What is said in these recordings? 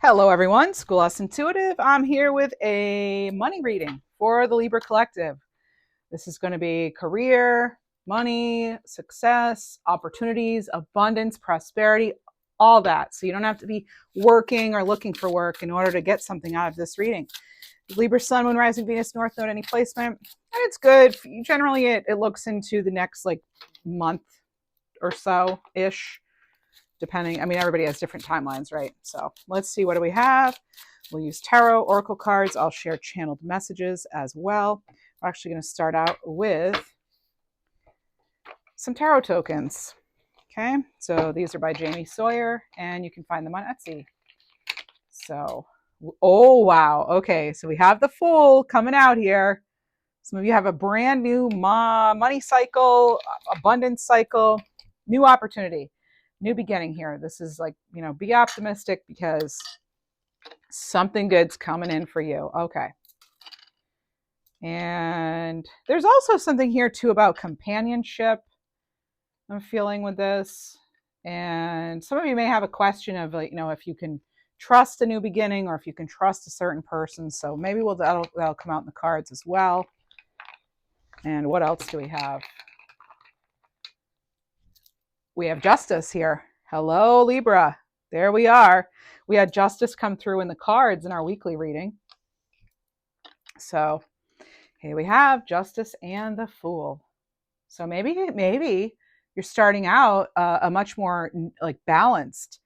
Hello everyone, Schoolhouse Intuitive. I'm here with a money reading for the Libra Collective. This is going to be career, money, success, opportunities, abundance, prosperity, all that. So you don't have to be working or looking for work in order to get something out of this reading. Libra, Sun, Moon, Rising, Venus, North Node, any placement. And it's good. Generally, it looks into the next month or so-ish. Depending, I mean, everybody has different timelines, right? So let's see, what do we have? We'll use tarot, oracle cards. I'll share channeled messages as well. We're actually going to start out with some tarot tokens. Okay, so these are by Jamie Sawyer, and you can find them on Etsy. So, oh, wow. Okay, so we have the Fool coming out here. Some of you have a brand new money cycle, abundance cycle, new opportunity. New beginning here. This is be optimistic because something good's coming in for you. Okay. And there's also something here too about companionship I'm feeling with this. And some of you may have a question of if you can trust a new beginning or if you can trust a certain person. So maybe that'll come out in the cards as well. And what else do we have? We have Justice here. Hello, Libra. There we are. We had Justice come through in the cards in our weekly reading. So here we have Justice and the Fool. So maybe you're starting out a much more balanced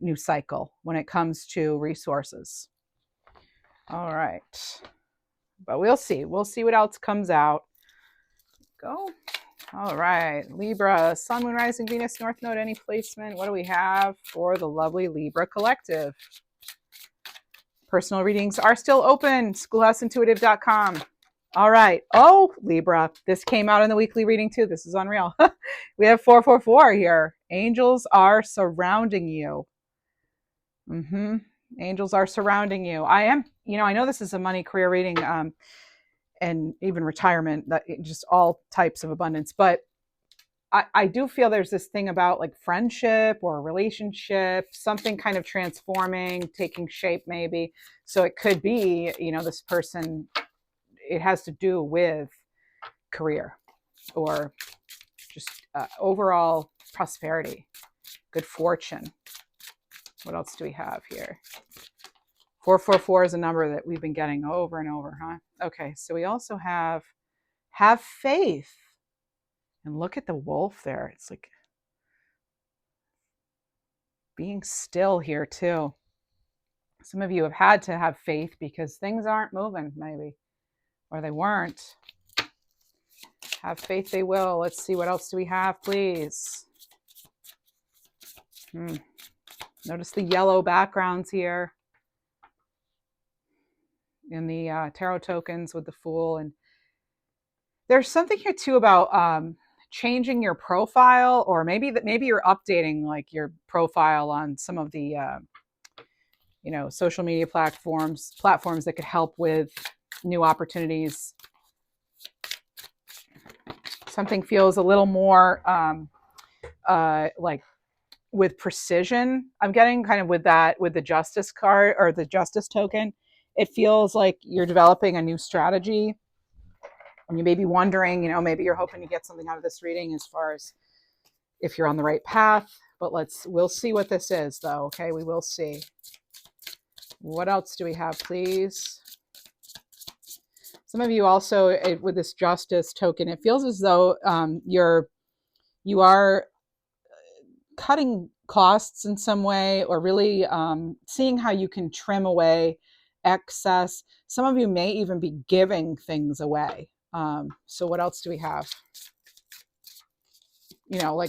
new cycle when it comes to resources. All right. But we'll see. We'll see what else comes out. Go. All right, Libra, Sun, Moon, Rising, Venus, North Node, any placement. What do we have for the lovely Libra Collective? Personal readings are still open, schoolhouseintuitive.com. All right. Oh, Libra, this came out in the weekly reading too. This is unreal. We have 444 here. Angels are surrounding you. Angels are surrounding you. I know this is a money career reading. And even retirement, that just all types of abundance. But I do feel there's this thing about friendship or relationship, something kind of transforming, taking shape maybe. So it could be, this person, it has to do with career or just overall prosperity, good fortune. What else do we have here? 444 is a number that we've been getting over and over, huh? Okay, so we also have faith. And look at the wolf there. It's like being still here too. Some of you have had to have faith because things aren't moving maybe, or they weren't. Have faith they will. Let's see, what else do we have, please? Notice the yellow backgrounds here in the tarot tokens with the Fool. And there's something here too about changing your profile, or maybe you're updating your profile on some of the social media platforms that could help with new opportunities. Something feels a little more with precision. I'm getting kind of with the Justice card or the Justice token. It feels like you're developing a new strategy. And you may be wondering, maybe you're hoping to get something out of this reading as far as if you're on the right path. But we'll see what this is, though. Okay, we will see. What else do we have, please? Some of you also, with this Justice token, it feels as though you are cutting costs in some way, or really seeing how you can trim away excess. Some of you may even be giving things away. So what else do we have?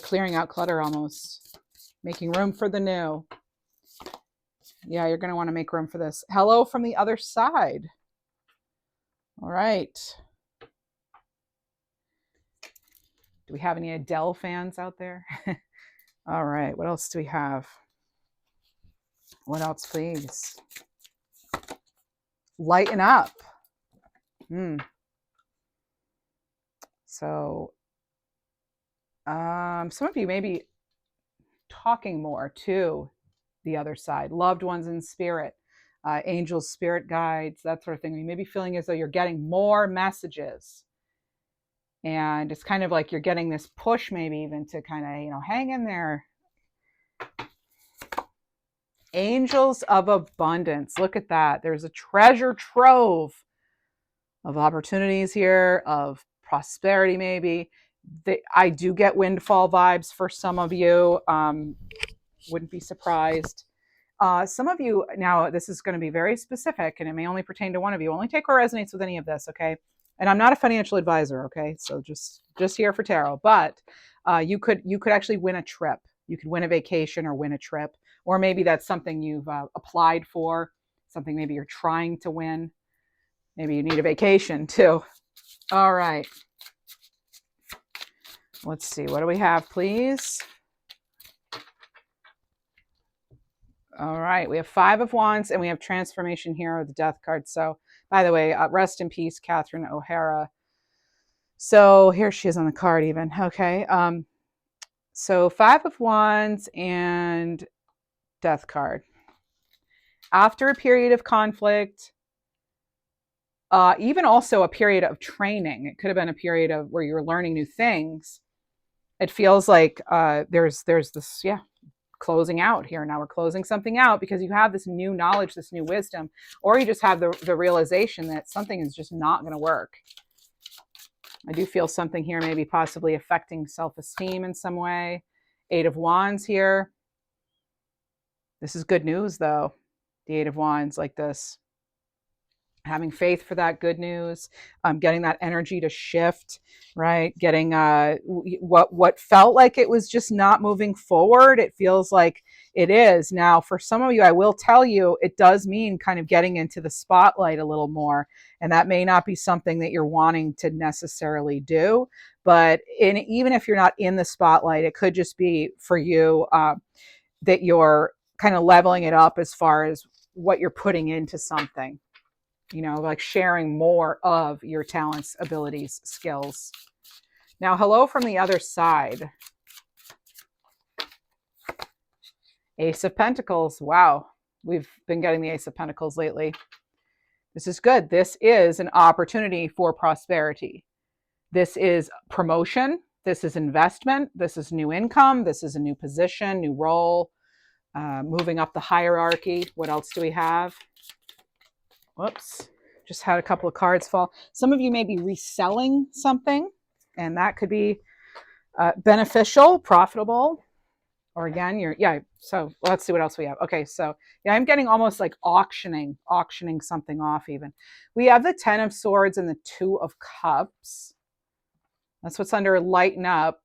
Clearing out clutter almost. Making room for the new. Yeah, you're going to want to make room for this. Hello from the other side. All right. Do we have any Adele fans out there? All right. What else do we have? What else, please? Lighten up. So some of you may be talking more to the other side. Loved ones in spirit, angels, spirit guides, that sort of thing. You may be feeling as though you're getting more messages. And it's kind of like you're getting this push, maybe even to kind of, hang in there. Angels of abundance. Look at that. There's a treasure trove of opportunities here, of prosperity, maybe. I do get windfall vibes for some of you. Wouldn't be surprised. Some of you, now this is going to be very specific and it may only pertain to one of you. Only take what resonates with any of this, okay? And I'm not a financial advisor, okay? So just here for tarot. But you could actually win a trip. You could win a vacation or win a trip. Or maybe that's something you've applied for, something maybe you're trying to win. Maybe you need a vacation too. All right. Let's see. What do we have, please? All right. We have 5 of Wands and we have transformation here with the Death card. So, by the way, rest in peace, Catherine O'Hara. So here she is on the card even. Okay. So 5 of Wands and Death card. After a period of conflict, even also a period of training, it could have been a period of where you're learning new things. It feels like there's this, closing out here. Now we're closing something out because you have this new knowledge, this new wisdom, or you just have the realization that something is just not going to work. I do feel something here maybe possibly affecting self-esteem in some way. 8 of Wands here. This is good news though. The 8 of Wands like this. Having faith for that good news, getting that energy to shift, right? Getting what felt like it was just not moving forward, it feels like it is. Now, for some of you, I will tell you, it does mean kind of getting into the spotlight a little more. And that may not be something that you're wanting to necessarily do. But even if you're not in the spotlight, it could just be for you that you're kind of leveling it up as far as what you're putting into something. Like sharing more of your talents, abilities, skills. Now, hello from the other side. Ace of Pentacles. Wow. We've been getting the Ace of Pentacles lately. This is good. This is an opportunity for prosperity. This is promotion. This is investment. This is new income. This is a new position, new role, moving up the hierarchy. What else do we have? Whoops, just had a couple of cards fall. Some of you may be reselling something, and that could be beneficial, profitable. Or again, so let's see what else we have. Okay, so I'm getting almost like auctioning something off even. We have the 10 of Swords and the 2 of Cups. That's what's under lighten up.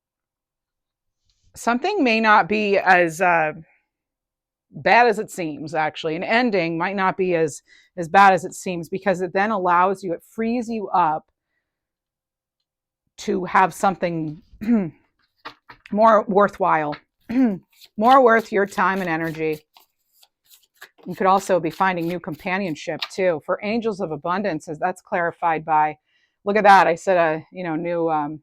Something may not be as bad as it seems, actually. An ending might not be as bad as it seems, because it then allows you, it frees you up to have something more worthwhile, more worth your time and energy. You could also be finding new companionship too. For angels of abundance, as that's clarified by, look at that. I said, new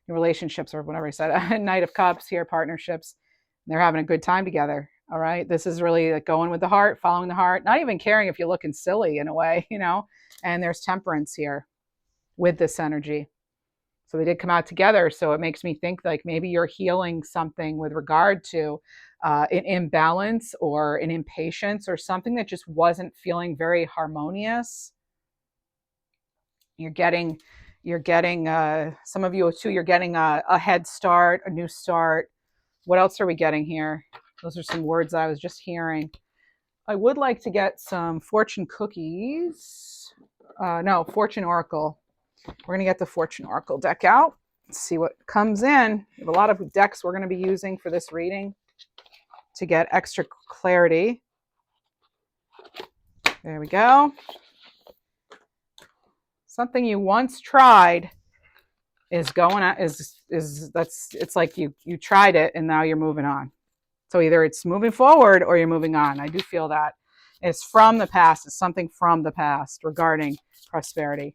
relationships or whatever I said, Knight of Cups here, partnerships. They're having a good time together. All right. This is really like going with the heart, following the heart, not even caring if you're looking silly in a way, and there's temperance here with this energy. So they did come out together. So it makes me think like maybe you're healing something with regard to an imbalance or an impatience or something that just wasn't feeling very harmonious. You're getting some of you too, you're getting a head start, a new start. What else are we getting here? Those are some words that I was just hearing. I would like to get some fortune cookies. No, fortune oracle. We're going to get the fortune oracle deck out. Let's see what comes in. We have a lot of decks we're going to be using for this reading to get extra clarity. There we go. Something you once tried is going on, it's like you tried it and now you're moving on. So either it's moving forward or you're moving on. I do feel that. It's from the past. It's something from the past regarding prosperity.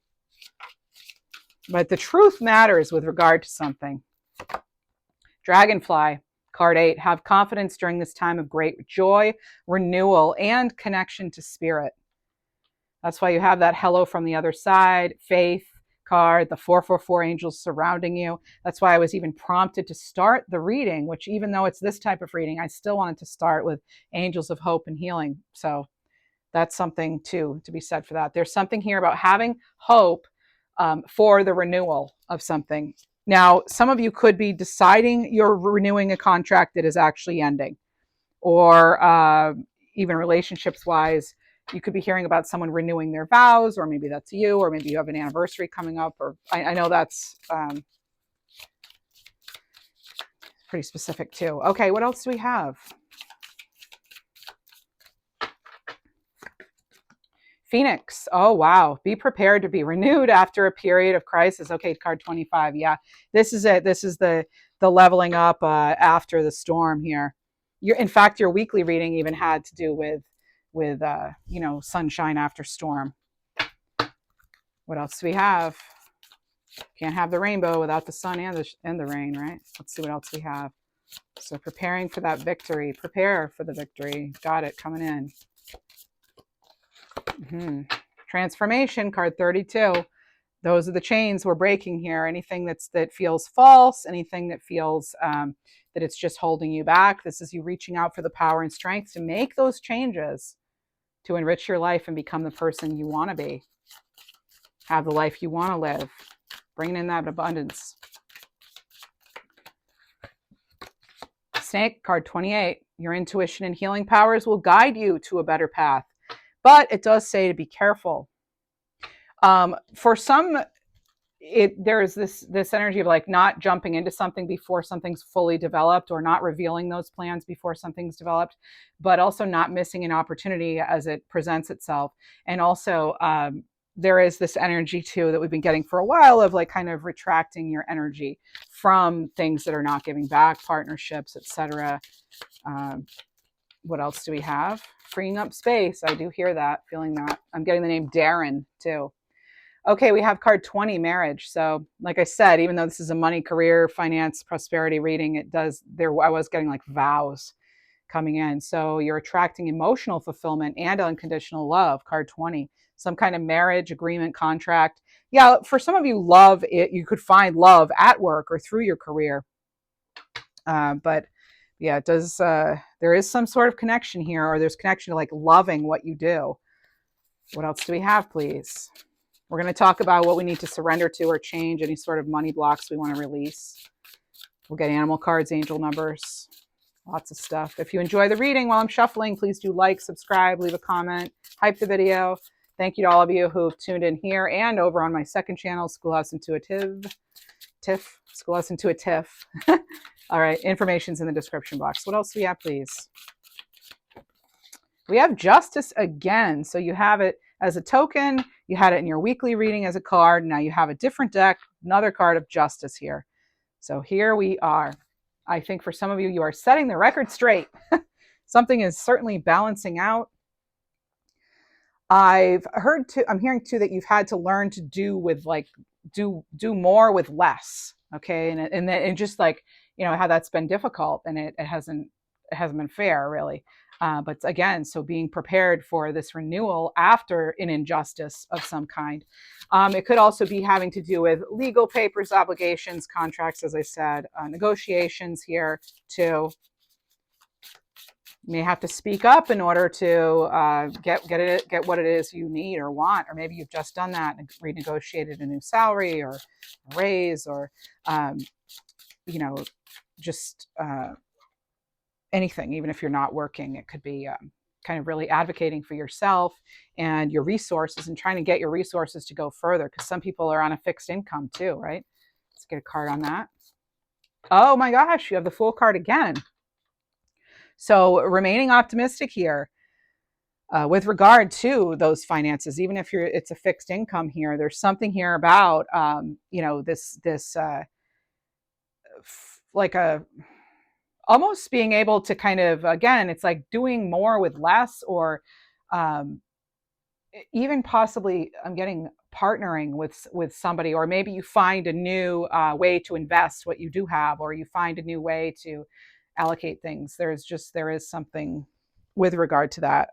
But the truth matters with regard to something. Dragonfly. Card 8, have confidence during this time of great joy, renewal, and connection to spirit. That's why you have that hello from the other side, faith card, the 444 angels surrounding you. That's why I was even prompted to start the reading, which even though it's this type of reading, I still wanted to start with angels of hope and healing. So that's something too to be said for that. There's something here about having hope for the renewal of something. Now, some of you could be deciding you're renewing a contract that is actually ending, or even relationships wise, you could be hearing about someone renewing their vows, or maybe that's you, or maybe you have an anniversary coming up, or I know that's pretty specific too. Okay, what else do we have? Phoenix. Oh, wow. Be prepared to be renewed after a period of crisis. Okay, card 25. Yeah, this is it. This is the leveling up after the storm here. In fact, your weekly reading even had to do with sunshine after storm. What else do we have? Can't have the rainbow without the sun and the rain, right? Let's see what else we have. So preparing for that victory. Prepare for the victory. Got it. Coming in. Transformation, card 32. Those are the chains we're breaking here. Anything that feels false, anything that feels that it's just holding you back. This is you reaching out for the power and strength to make those changes, to enrich your life and become the person you want to be. Have the life you want to live. Bringing in that abundance. Snake, card 28. Your intuition and healing powers will guide you to a better path. But it does say to be careful. For some, there's this energy of like not jumping into something before something's fully developed, or not revealing those plans before something's developed, but also not missing an opportunity as it presents itself. And also, there is this energy too that we've been getting for a while of like kind of retracting your energy from things that are not giving back, partnerships, etc. What else do we have? Freeing up space. I do hear that, feeling that. I'm getting the name Darren too. Okay, we have card 20, marriage. So like I said, even though this is a money, career, finance, prosperity reading, I was getting like vows coming in. So you're attracting emotional fulfillment and unconditional love, card 20. Some kind of marriage, agreement, contract. Yeah, for some of you, love, you could find love at work or through your career. But yeah, it does. There is some sort of connection here, or there's connection to like loving what you do. What else do we have, please? We're going to talk about what we need to surrender to or change, any sort of money blocks we want to release. We'll get animal cards, angel numbers, lots of stuff. If you enjoy the reading while I'm shuffling, please do like, subscribe, leave a comment, hype the video. Thank you to all of you who've tuned in here and over on my second channel, Schoolhouse Intuitive. Schoolhouse Intuitive. All right, information's in the description box. What else do we have, please? We have justice again. So you have it as a token. You had it in your weekly reading as a card. Now you have a different deck, another card of justice here. So here we are. I think for some of you, you are setting the record straight. Something is certainly balancing out. I'm hearing too that you've had to learn to do more with less. Okay, and just like, how that's been difficult, and it hasn't been fair, really. But again, so being prepared for this renewal after an injustice of some kind. It could also be having to do with legal papers, obligations, contracts, as I said, negotiations here too. You may have to speak up in order to get what it is you need or want, or maybe you've just done that and renegotiated a new salary or a raise, or just anything. Even if you're not working, it could be kind of really advocating for yourself and your resources and trying to get your resources to go further, because some people are on a fixed income too, right? Let's get a card on that. Oh my gosh, you have the Fool card again. So remaining optimistic here with regard to those finances, even if it's a fixed income here. There's something here about this like a almost being able to kind of, again, it's like doing more with less, or even possibly I'm getting partnering with somebody, or maybe you find a new way to invest what you do have, or you find a new way to allocate things. There is something with regard to that.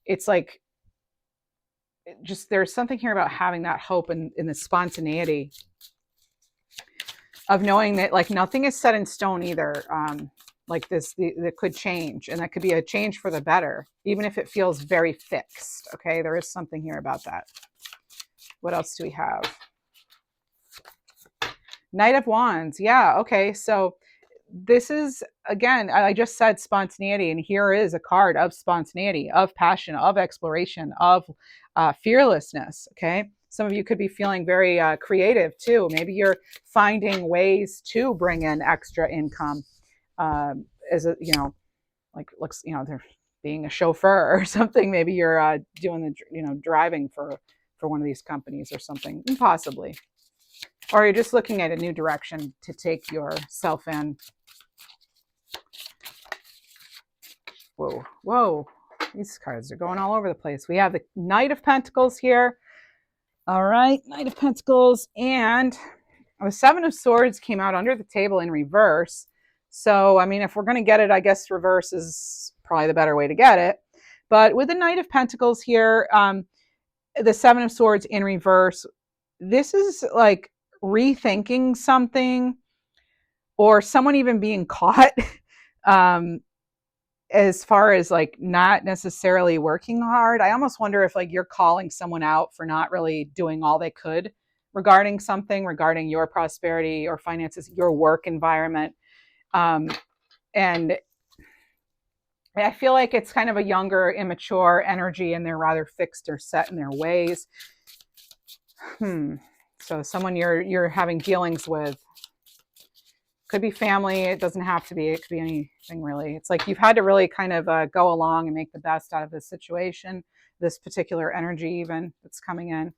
It's like just there's something here about having that hope and in the spontaneity of knowing that like nothing is set in stone either. Like this, that could change, and that could be a change for the better, even if it feels very fixed. Okay, there is something here about that. What else do we have? Knight of Wands. Yeah. Okay. So this is, again, I just said spontaneity, and here is a card of spontaneity, of passion, of exploration, of fearlessness. Okay. Some of you could be feeling very creative too. Maybe you're finding ways to bring in extra income, as a, like looks, they're being a chauffeur or something. Maybe you're doing the, driving for one of these companies or something, possibly. Or you're just looking at a new direction to take yourself in. Whoa. These cards are going all over the place. We have the Knight of Pentacles here. All right, Knight of Pentacles. And the Seven of Swords came out under the table in reverse. So, I mean, if we're going to get it, I guess reverse is probably the better way to get it. But with the Knight of Pentacles here, the Seven of Swords in reverse, this is like rethinking something, or someone even being caught, as far as like not necessarily working hard. I almost wonder if like you're calling someone out for not really doing all they could regarding something, regarding your prosperity or finances, your work environment. And I feel like it's kind of a younger, immature energy, and they're rather fixed or set in their ways. So someone you're having dealings with, could be family. It doesn't have to be. It could be anything really. It's like you've had to really kind of go along and make the best out of this situation, this particular energy even that's coming in.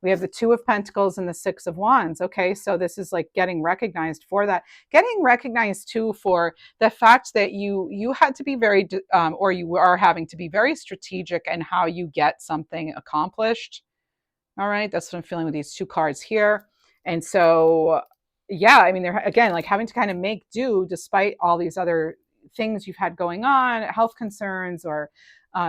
We have the Two of Pentacles and the Six of Wands. Okay, so this is like getting recognized for that. Getting recognized too for the fact that you had to be very, or you are having to be very strategic in how you get something accomplished. All right, that's what I'm feeling with these two cards here. And so, yeah, I mean, they're again like having to kind of make do despite all these other things you've had going on, health concerns, or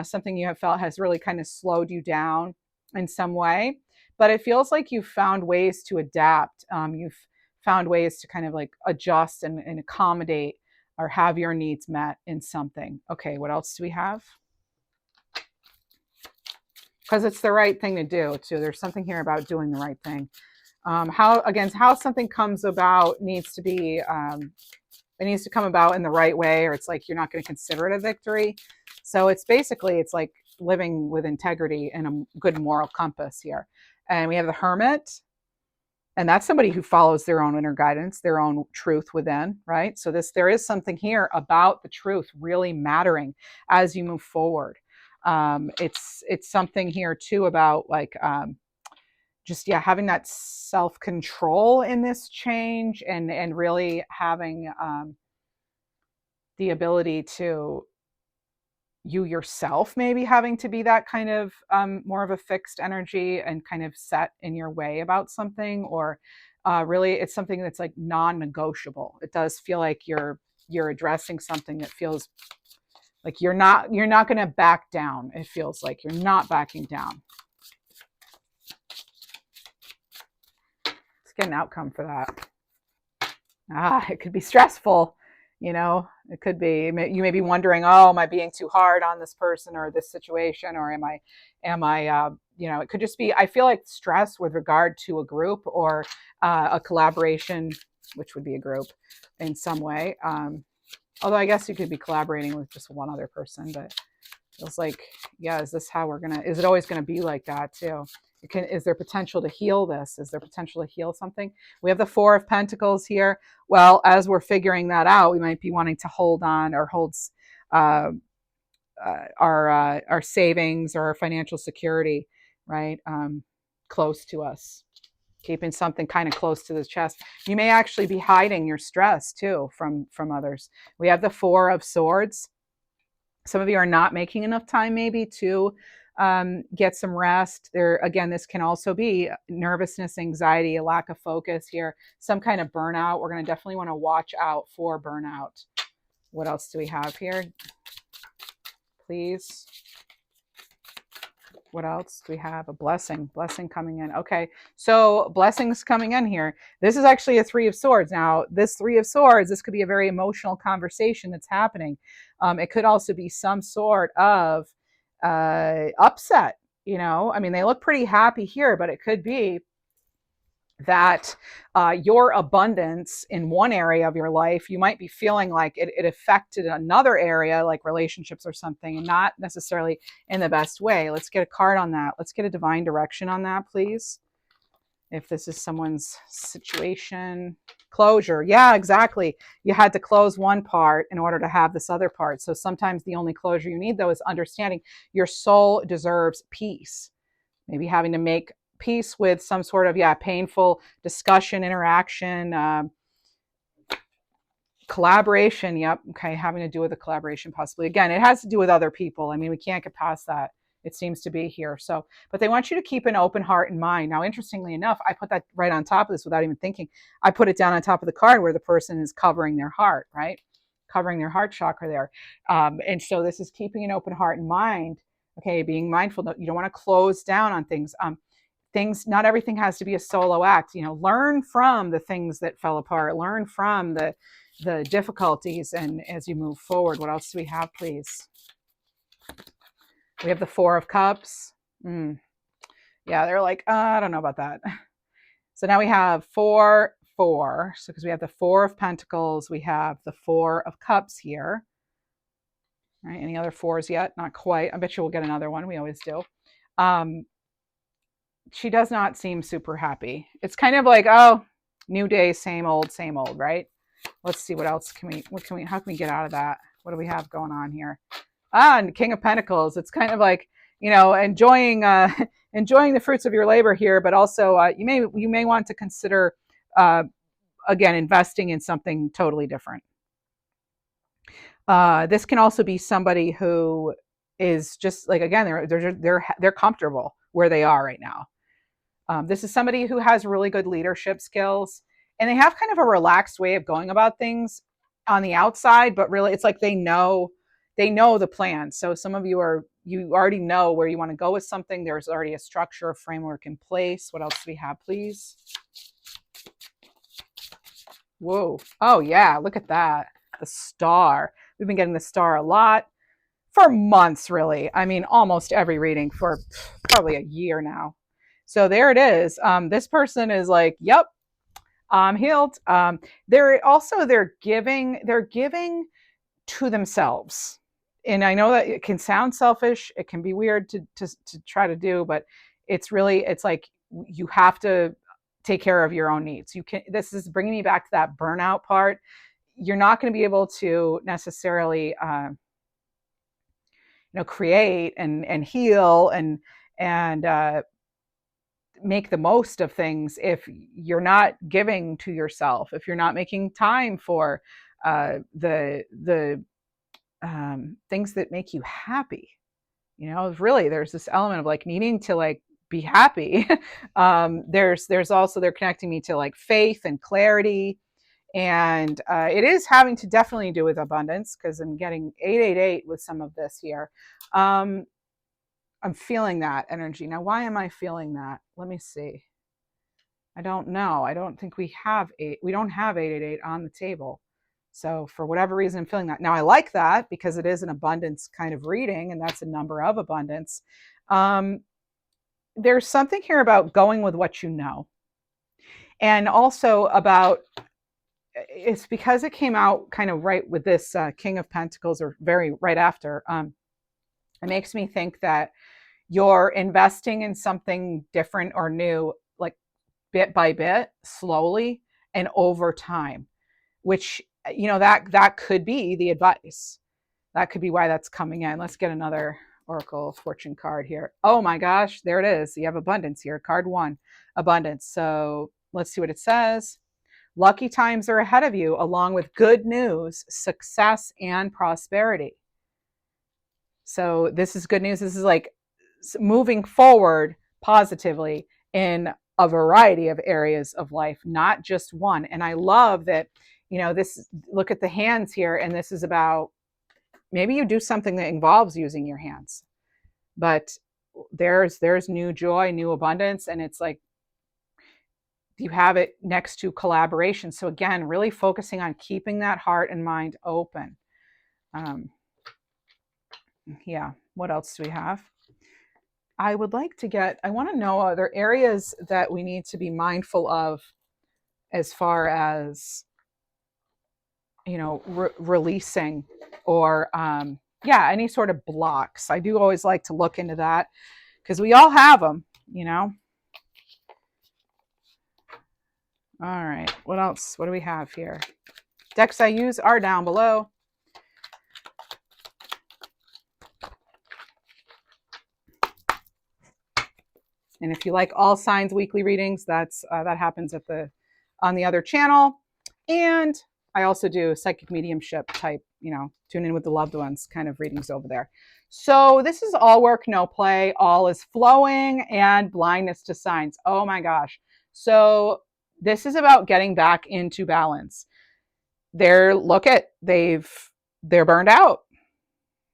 something you have felt has really kind of slowed you down in some way. But it feels like you've found ways to adapt. You've found ways to kind of like adjust and accommodate or have your needs met in something. Okay, what else do we have? Because it's the right thing to do too. There's something here about doing the right thing. How something comes about needs to be, it needs to come about in the right way, or it's like you're not going to consider it a victory. So it's like living with integrity and a good moral compass here. And we have the Hermit, and that's somebody who follows their own inner guidance, their own truth within, right? So there is something here about the truth really mattering as you move forward. It's something here too about like just having that self-control in this change, and really having the ability to, you yourself maybe having to be that kind of more of a fixed energy and kind of set in your way about something, or really it's something that's like non-negotiable. It does feel like you're addressing something that feels like you're not going to back down. It feels like you're not backing down. Let's get an outcome for that. It could be stressful. It could be, you may be wondering, oh, am I being too hard on this person or this situation, or am I it could just be, I feel like stress with regard to a group or a collaboration, which would be a group in some way. Although I guess you could be collaborating with just one other person, but it feels like, is it always going to be like that too? Is there potential to heal this? Is there potential to heal something? We have the Four of Pentacles here. Well, as we're figuring that out, we might be wanting to hold on or hold our savings or our financial security, right? Close to us, keeping something kind of close to the chest. You may actually be hiding your stress too from others. We have the Four of Swords. Some of you are not making enough time maybe to get some rest. Again, this can also be nervousness, anxiety, a lack of focus here, some kind of burnout. We're going to definitely want to watch out for burnout. What else do we have here? Please. What else do we have? A blessing coming in. Okay, so blessings coming in here. This is actually a Three of Swords. Now, this Three of Swords, this could be a very emotional conversation that's happening. It could also be some sort of upset. You know, I mean, they look pretty happy here, but it could be that your abundance in one area of your life, you might be feeling like it affected another area, like relationships or something, and not necessarily in the best way. Let's get a card on that. Let's get a divine direction on that, please. If this is someone's situation. Closure. Yeah, exactly. You had to close one part in order to have this other part. So sometimes the only closure you need, though, is understanding your soul deserves peace. Maybe having to make peace with some sort of painful discussion, interaction, collaboration. Yep. Okay, having to do with the collaboration possibly. Again, it has to do with other people. I mean, we can't get past that. It seems to be here. So, but they want you to keep an open heart and mind. Now, interestingly enough, I put that right on top of this without even thinking. I put it down on top of the card where the person is covering their heart, right? Covering their heart chakra there. And so this is keeping an open heart and mind. Okay, being mindful. You don't want to close down on things. Not everything has to be a solo act. You know, learn from the things that fell apart. Learn from the difficulties, and as you move forward. What else do we have, please? We have the Four of Cups. Yeah, they're like, I don't know about that. So now we have 4, 4. So because we have the Four of Pentacles, we have the Four of Cups here. All right, any other fours yet? Not quite. I bet you we'll get another one. We always do. She does not seem super happy. It's kind of like, oh, new day, same old, right? Let's see what else how can we get out of that? What do we have going on here? And King of Pentacles. It's kind of like, you know, enjoying the fruits of your labor here, but also you may want to consider again investing in something totally different. This can also be somebody who is just like, again, they're comfortable where they are right now. This is somebody who has really good leadership skills, and they have kind of a relaxed way of going about things on the outside, but really it's like they know the plan. So some of you already know where you want to go with something. There's already a structure, a framework in place. What else do we have, please? Whoa. Oh yeah, look at that. The Star. We've been getting the Star a lot for months, really. I mean, almost every reading for probably a year now. So there it is. This person is like, yep, I'm healed. They're giving to themselves. And I know that it can sound selfish. It can be weird to try to do, but it's like you have to take care of your own needs. This is bringing me back to that burnout part. You're not going to be able to necessarily, create and heal and make the most of things if you're not giving to yourself, if you're not making time for the things that make you happy. You know, really, there's this element of like needing to like be happy. There's also, they're connecting me to like faith and clarity. And it is having to definitely do with abundance, because I'm getting 888 with some of this here. I'm feeling that energy. Now, why am I feeling that? Let me see. I don't know. I don't think we don't have 888 on the table. So for whatever reason, I'm feeling that. Now, I like that because it is an abundance kind of reading, and that's a number of abundance. There's something here about going with what you know. And also about, it's because it came out kind of right with this King of Pentacles, or very right after. It makes me think that you're investing in something different or new, like bit by bit, slowly and over time, which, that could be the advice. That could be why that's coming in. Let's get another Oracle Fortune card here. Oh my gosh, there it is. You have abundance here. Card 1, abundance. So let's see what it says. Lucky times are ahead of you, along with good news, success, and prosperity. So this is good news. This is like moving forward positively in a variety of areas of life, not just one. And I love that look at the hands here, and this is about, maybe you do something that involves using your hands, but there's new joy, new abundance, and it's like you have it next to collaboration. So again, really focusing on keeping that heart and mind open. Yeah, what else do we have? I want to know, are there areas that we need to be mindful of as far as, releasing, or any sort of blocks? I do always like to look into that, because we all have them. All right, what else? What do we have here? Decks I use are down below. And if you like all signs weekly readings, that happens on the other channel. And I also do psychic mediumship type, tune in with the loved ones kind of readings over there. So this is all work, no play. All is flowing, and blindness to signs. Oh my gosh. So this is about getting back into balance. They're burned out.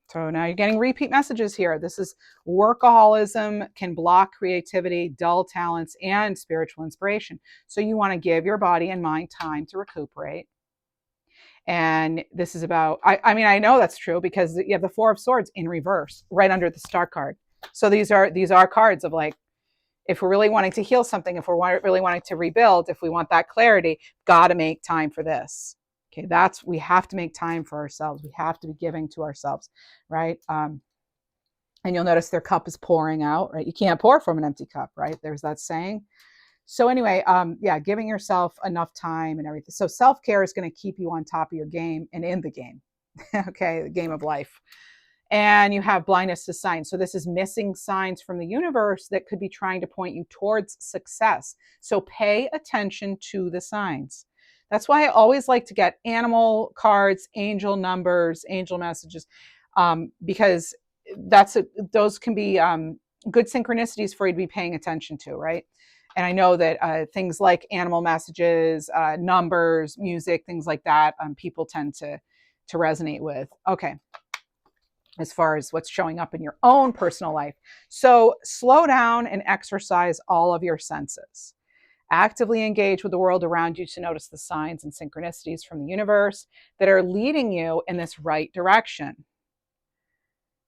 So now you're getting repeat messages here. This is workaholism can block creativity, dull talents, and spiritual inspiration. So you want to give your body and mind time to recuperate. And this is about, I know that's true, because you have the Four of Swords in reverse right under the Star card. So these are cards of like, if we're really wanting to heal something, if we're really wanting to rebuild, if we want that clarity, got to make time for this. Okay, we have to make time for ourselves. We have to be giving to ourselves, right? And you'll notice their cup is pouring out, right? You can't pour from an empty cup, right? There's that saying. So anyway, giving yourself enough time and everything. So self-care is going to keep you on top of your game and in the game, okay, the game of life. And you have blindness to signs. So this is missing signs from the universe that could be trying to point you towards success. So pay attention to the signs. That's why I always like to get animal cards, angel numbers, angel messages, because those can be good synchronicities for you to be paying attention to, right? And I know that things like animal messages, numbers, music, things like that, people tend to resonate with. Okay. As far as what's showing up in your own personal life. So slow down and exercise all of your senses. Actively engage with the world around you to notice the signs and synchronicities from the universe that are leading you in this right direction.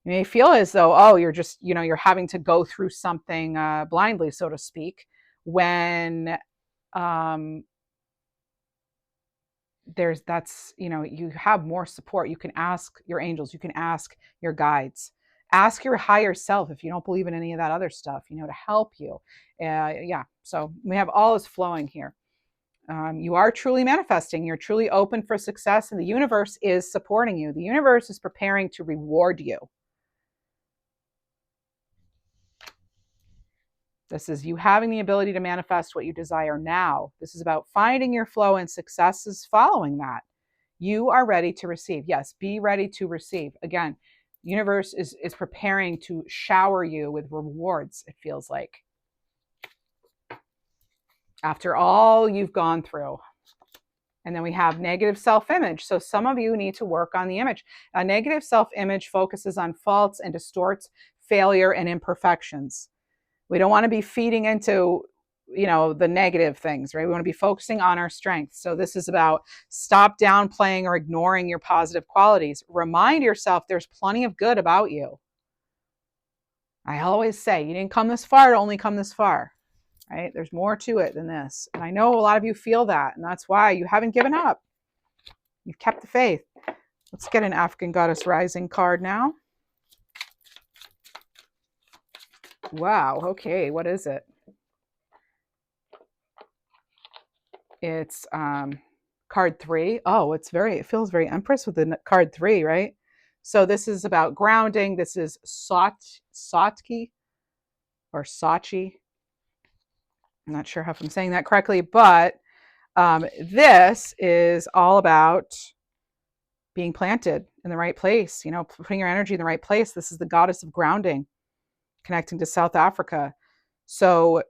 You may feel as though, you're just, you're having to go through something blindly, so to speak, when you have more support. You can ask your angels, you can ask your guides, ask your higher self if you don't believe in any of that other stuff, to help you. So we have all this flowing here. You are truly manifesting. You're truly open for success, and the universe is supporting you. The universe is preparing to reward you. This is you having the ability to manifest what you desire now. This is about finding your flow, and success is following that. You are ready to receive. Yes, be ready to receive. Again, the universe is preparing to shower you with rewards, it feels like, after all you've gone through. And then we have negative self-image. So some of you need to work on the image. A negative self-image focuses on faults and distorts failure and imperfections. We don't want to be feeding into, the negative things, right? We want to be focusing on our strengths. So this is about stop downplaying or ignoring your positive qualities. Remind yourself there's plenty of good about you. I always say, you didn't come this far to only come this far, right? There's more to it than this. And I know a lot of you feel that, and that's why you haven't given up. You've kept the faith. Let's get an African Goddess Rising card now. Wow. Okay. What is it? It's card 3. Oh, it feels very Empress with the card 3, right? So this is about grounding. This is Satki or Sachi. I'm not sure if I'm saying that correctly, but this is all about being planted in the right place, putting your energy in the right place. This is the goddess of grounding, connecting to South Africa. So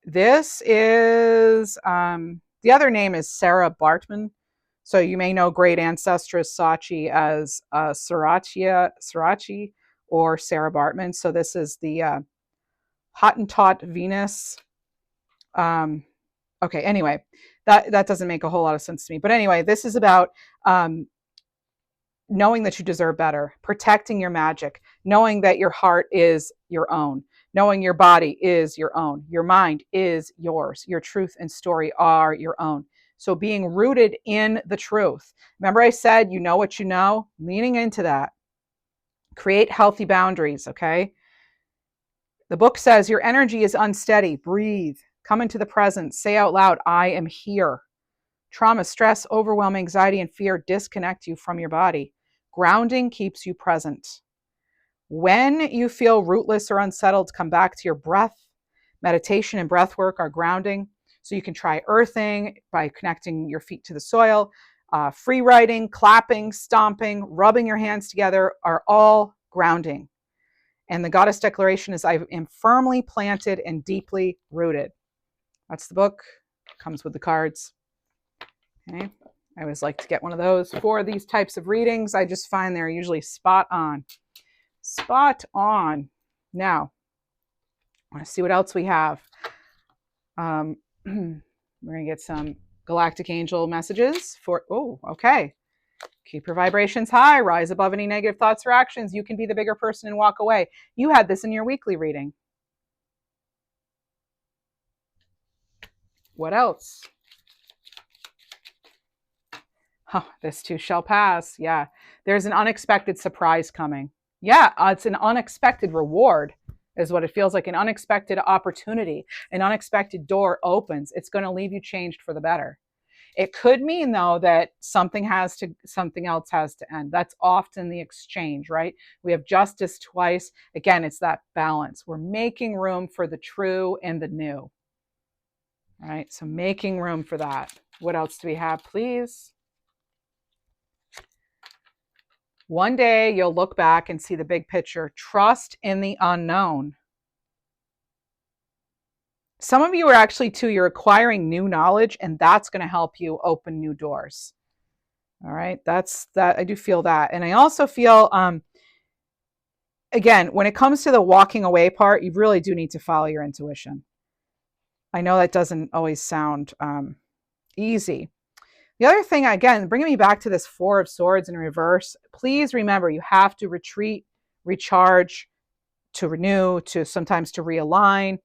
this is, the other name is Sarah Bartman. So you may know great ancestress Sachi as Sirachi or Sarah Bartman. So this is the Hottentot Venus. Okay, anyway, that doesn't make a whole lot of sense to me. But anyway, this is about knowing that you deserve better, protecting your magic, knowing that your heart is your own, knowing your body is your own, your mind is yours, your truth and story are your own. So being rooted in the truth. Remember I said, you know what you know, leaning into that. Create healthy boundaries, okay? The book says your energy is unsteady. Breathe. Come into the present. Say out loud, I am here. Trauma, stress, overwhelm, anxiety, and fear disconnect you from your body. Grounding keeps you present. When you feel rootless or unsettled, come back to your breath. Meditation and breath work are grounding. So you can try earthing by connecting your feet to the soil. Free writing, clapping, stomping, rubbing your hands together are all grounding. And the goddess declaration is, I am firmly planted and deeply rooted. That's the book. Comes with the cards. Okay. I always like to get one of those for these types of readings. I just find they're usually spot on. Spot on. Now, I want to see what else we have. We're going to get some galactic angel messages for, oh, okay. Keep your vibrations high. Rise above any negative thoughts or actions. You can be the bigger person and walk away. You had this in your weekly reading. What else? Oh, this too shall pass. Yeah. There's an unexpected surprise coming. Yeah, it's an unexpected reward is what it feels like. An unexpected opportunity. An unexpected door opens. It's going to leave you changed for the better. It could mean, though, that something else has to end. That's often the exchange, right? We have justice twice. Again, it's that balance. We're making room for the true and the new. All right, so making room for that. What else do we have, please? One day you'll look back and see the big picture. Trust in the unknown. Some of you are actually, too, you're acquiring new knowledge, and that's going to help you open new doors. All right, that's that. I do feel that. And I also feel, again, when it comes to the walking away part, you really do need to follow your intuition. I know that doesn't always sound easy. The other thing, again, bringing me back to this Four of Swords in reverse, please remember you have to retreat, recharge, to renew, to sometimes to realign.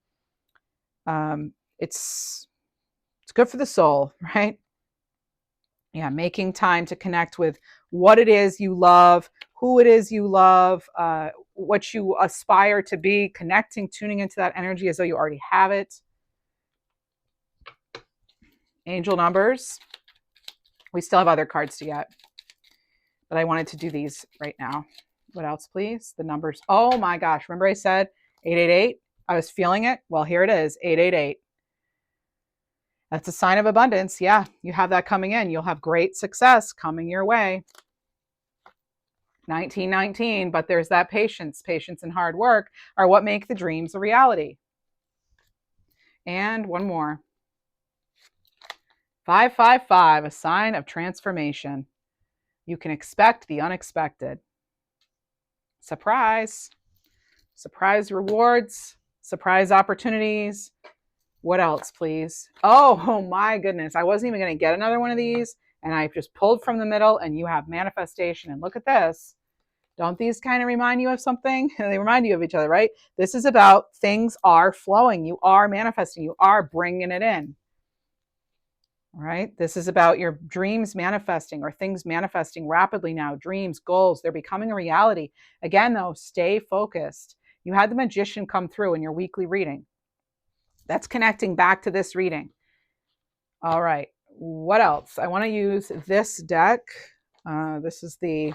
It's good for the soul, right? Yeah, making time to connect with what it is you love, who it is you love, what you aspire to be, connecting, tuning into that energy as though you already have it. Angel numbers. We still have other cards to get, but I wanted to do these right now. What else, please? The numbers. Oh my gosh. Remember I said 888? I was feeling it. Well, here it is, 888. That's a sign of abundance. Yeah, you have that coming in. You'll have great success coming your way. 1919, but there's that patience. Patience and hard work are what make the dreams a reality. And one more. 555, a sign of transformation. You can expect the unexpected. Surprise. Surprise rewards. Surprise opportunities. What else, please? Oh my goodness. I wasn't even going to get another one of these. And I just pulled from the middle, and you have manifestation. And look at this. Don't these kind of remind you of something? They remind you of each other, right? This is about things are flowing. You are manifesting. You are bringing it in. All right. This is about your dreams manifesting, or things manifesting rapidly now. Dreams, goals, they're becoming a reality. Again, though, stay focused. You had the Magician come through in your weekly reading. That's connecting back to this reading. All right. What else? I want to use this deck. This is the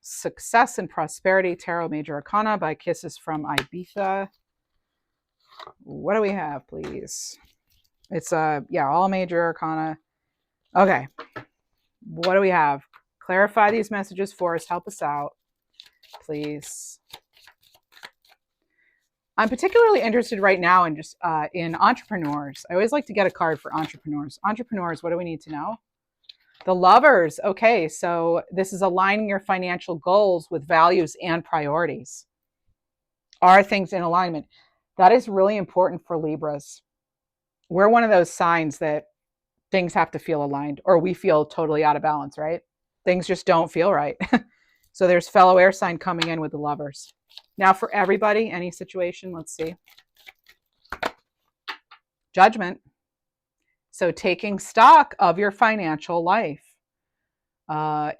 Success and Prosperity Tarot Major Arcana by Kisses from Ibiza. What do we have, please? It's all major arcana. Okay. What do we have? Clarify these messages for us. Help us out, please. I'm particularly interested right now in in entrepreneurs. I always like to get a card for entrepreneurs. Entrepreneurs, what do we need to know? The Lovers. Okay, so this is aligning your financial goals with values and priorities. Are things in alignment? That is really important for Libras. We're one of those signs that things have to feel aligned, or we feel totally out of balance, right? Things just don't feel right. So there's fellow air sign coming in with the Lovers. Now for everybody, any situation, let's see. Judgment. So taking stock of your financial life,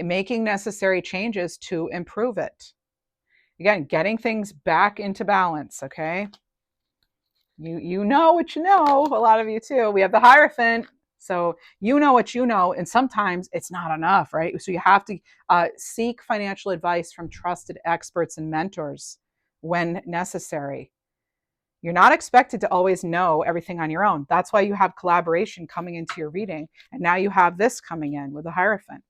making necessary changes to improve it. Again, getting things back into balance, okay? You know what you know, a lot of you too. We have the Hierophant. So you know what you know, and sometimes it's not enough, right? So you have to seek financial advice from trusted experts and mentors when necessary. You're not expected to always know everything on your own. That's why you have collaboration coming into your reading. And now you have this coming in with the Hierophant,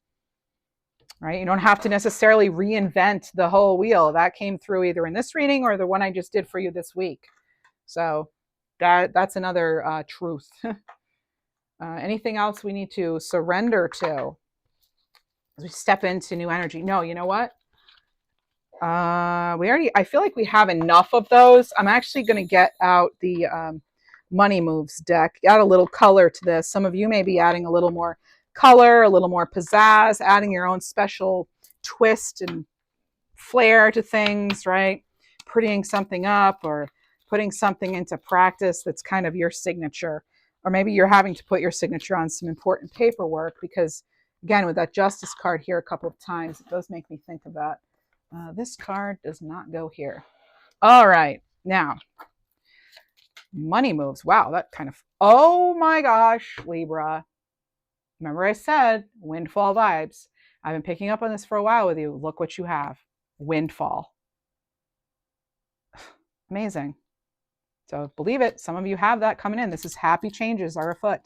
right? You don't have to necessarily reinvent the whole wheel. That came through either in this reading or the one I just did for you this week. So that's another truth. Anything else we need to surrender to as we step into new energy? No, you know what? I feel like we have enough of those. I'm actually going to get out the money moves deck, add a little color to this. Some of you may be adding a little more color, a little more pizzazz, adding your own special twist and flair to things, right? Prettying something up or putting something into practice that's kind of your signature. Or maybe you're having to put your signature on some important paperwork because, again, with that Justice card here a couple of times, it does make me think of that. This card does not go here. All right. Now, money moves. Wow, that kind of... Oh my gosh, Libra. Remember I said windfall vibes. I've been picking up on this for a while with you. Look what you have. Windfall. Amazing. So believe it. Some of you have that coming in. This is happy changes are afoot.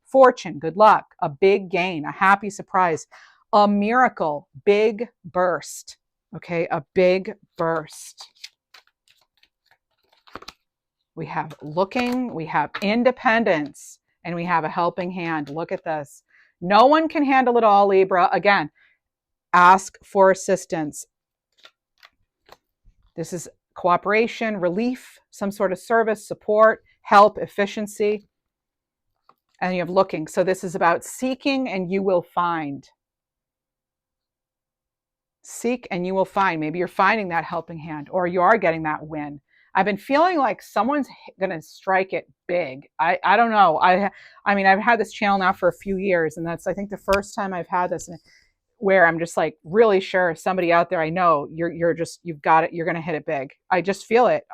Fortune, good luck, a big gain, a happy surprise, a miracle, big burst. Okay, a big burst. We have looking, we have independence, and we have a helping hand. Look at this. No one can handle it all, Libra. Again, ask for assistance. This is cooperation, relief, some sort of service, support, help, efficiency. And you have looking. So this is about seeking and you will find. Seek and you will find. Maybe you're finding that helping hand or you are getting that win. I've been feeling like someone's going to strike it big. I don't know. I mean, I've had this channel now for a few years, and that's, I think, the first time I've had this where I'm just like really sure somebody out there I know, you've got it. You're going to hit it big. I just feel it.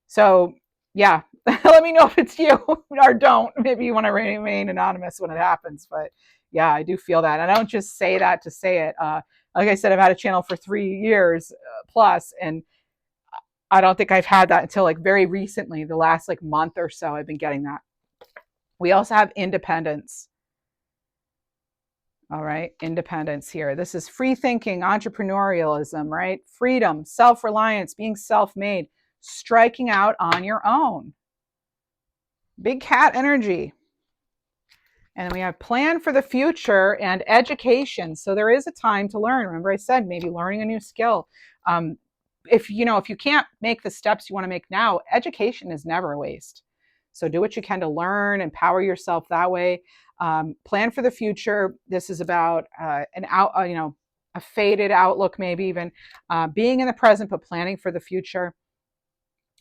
So yeah, let me know if it's you or don't. Maybe you want to remain anonymous when it happens, but yeah, I do feel that. I don't just say that to say it. Like I said, I've had a channel for 3 years plus, and I don't think I've had that until like very recently, the last like month or so, I've been getting that. We also have independence. All right, independence here. This is free thinking, entrepreneurialism, right? Freedom, self-reliance, being self-made, striking out on your own. Big cat energy. And then we have plan for the future and education. So there is a time to learn. Remember I said maybe learning a new skill. If you can't make the steps you want to make now, education is never a waste. So do what you can to learn, empower yourself that way. Plan for the future. This is about a faded outlook, maybe even being in the present, but planning for the future.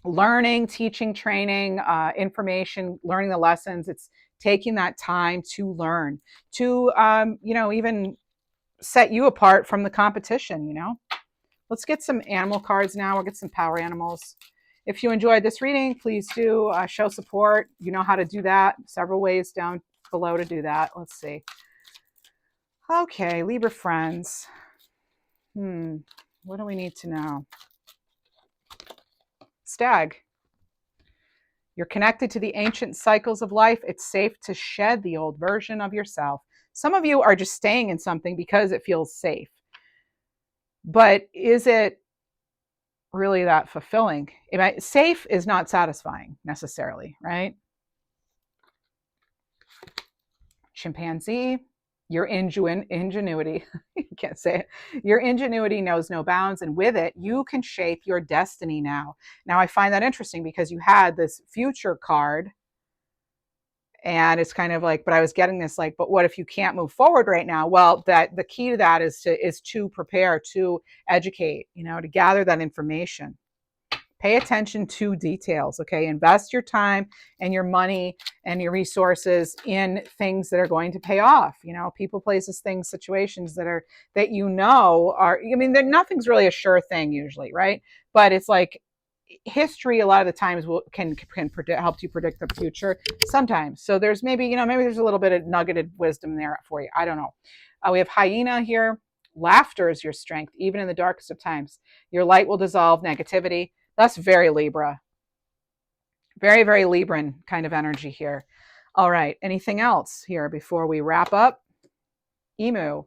Learning, teaching, training, information, learning the lessons. It's taking that time to learn, to even set you apart from the competition. Let's get some animal cards now. We'll get some power animals. If you enjoyed this reading, please do show support. You know how to do that. Several ways down below to do that. Let's see. Okay, Libra friends. What do we need to know? Stag. You're connected to the ancient cycles of life. It's safe to shed the old version of yourself. Some of you are just staying in something because it feels safe. But is it really that fulfilling? Safe is not satisfying necessarily, right? Chimpanzee. Your ingenuity, you can't say it. Your ingenuity knows no bounds, and with it, you can shape your destiny now. Now, I find that interesting because you had this future card, and it's kind of like, but I was getting this like, but what if you can't move forward right now? Well, that the key to that is to prepare, to educate, to gather that information. Pay attention to details, okay? Invest your time and your money and your resources in things that are going to pay off. People, places, things, situations that are I mean, nothing's really a sure thing usually, right? But it's like history a lot of the times can help you predict the future sometimes. So there's maybe there's a little bit of nuggeted wisdom there for you. I don't know. We have hyena here. Laughter is your strength, even in the darkest of times. Your light will dissolve negativity. That's very Libra. Very, very Libran kind of energy here. All right. Anything else here before we wrap up? Emu.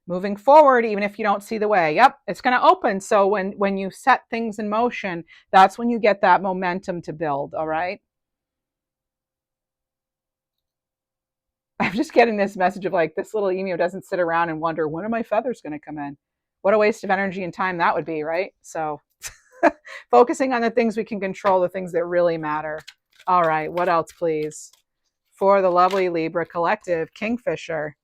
Moving forward, even if you don't see the way. Yep, it's going to open. So when you set things in motion, that's when you get that momentum to build. All right. I'm just getting this message of like, this little emu doesn't sit around and wonder, when are my feathers going to come in? What a waste of energy and time that would be, right? So focusing on the things we can control, the things that really matter. All right, what else, please? For the lovely Libra collective, Kingfisher.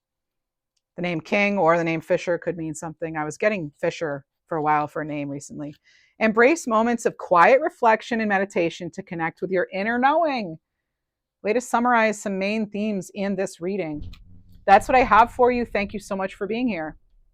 The name King or the name Fisher could mean something. I was getting Fisher for a while for a name recently. Embrace moments of quiet reflection and meditation to connect with your inner knowing. Way to summarize some main themes in this reading. That's what I have for you. Thank you so much for being here.